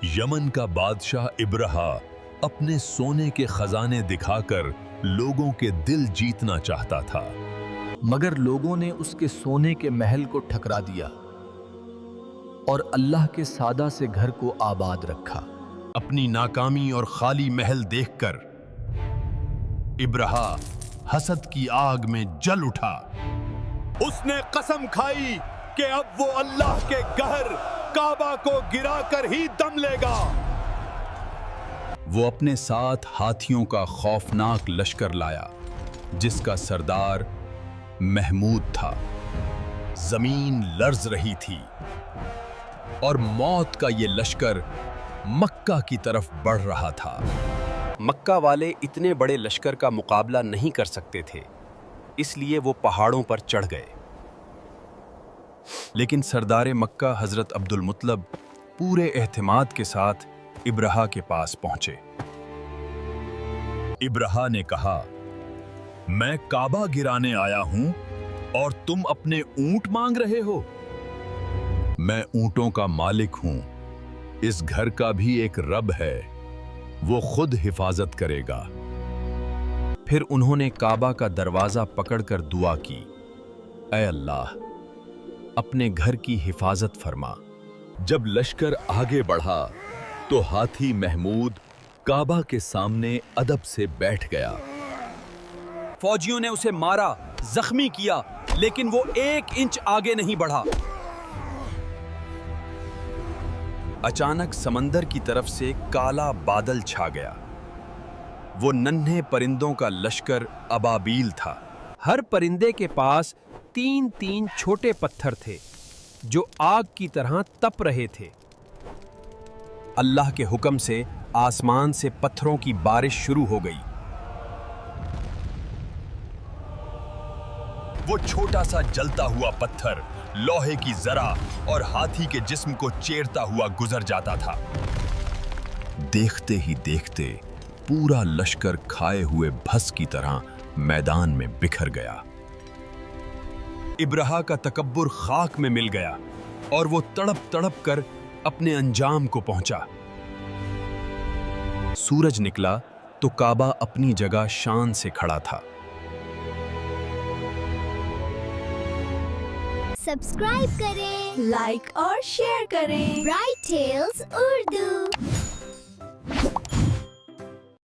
Yemen का बादशाह इब्रहा अपने सोने के खजाने दिखाकर लोगों के दिल जीतना चाहता था, मगर लोगों ने उसके सोने के महल को ठकरा दिया और अल्लाह के सादा से घर को आबाद रखा। अपनी नाकामी और खाली महल देखकर इब्रहा हसद की आग में जल उठा। उसने कसम खाई कि अब वो अल्लाह के घर काबा को गिराकर ही दम लेगा। वो अपने साथ हाथियों का खौफनाक लश्कर लाया, जिसका सरदार महमूद था। जमीन लर्ज रही थी और मौत का ये लश्कर मक्का की तरफ बढ़ रहा था। मक्का वाले इतने बड़े लश्कर का मुकाबला नहीं कर सकते थे, इसलिए वो पहाड़ों पर चढ़ गए। लेकिन सरदार मक्का हजरत अब्दुल मुत्तलब पूरे एहतिमाद के साथ इब्रहा के पास पहुंचे। इब्रहा ने कहा, मैं काबा गिराने आया हूं और तुम अपने ऊंट मांग रहे हो। मैं ऊंटों का मालिक हूं, इस घर का भी एक रब है, वो खुद हिफाजत करेगा। फिर उन्होंने काबा का दरवाजा पकड़कर दुआ की, ऐ अल्लाह, अपने घर की हिफाजत फरमा। जब लश्कर आगे बढ़ा तो हाथी महमूद काबा के सामने अदब से बैठ गया। फौजियों ने उसे मारा, जख्मी किया, लेकिन वो 1 इंच आगे नहीं बढ़ा। अचानक समंदर की तरफ से काला बादल छा गया। वो नन्हे परिंदों का लश्कर अबाबील था। हर परिंदे के पास 3-3 छोटे पत्थर थे जो आग की तरह तप रहे थे। अल्लाह के हुक्म से आसमान से पत्थरों की बारिश शुरू हो गई। वो छोटा सा जलता हुआ पत्थर लोहे की जरा और हाथी के जिस्म को चीरता हुआ गुजर जाता था। देखते ही देखते पूरा लश्कर खाए हुए भस्म की तरह मैदान में बिखर गया। इब्रहा का तकब्बुर खाक में मिल गया और वो तड़प तड़प कर अपने अंजाम को पहुंचा। सूरज निकला तो काबा अपनी जगह शान से खड़ा था। सब्सक्राइब करें, लाइक और शेयर करें। Bright tales Urdu.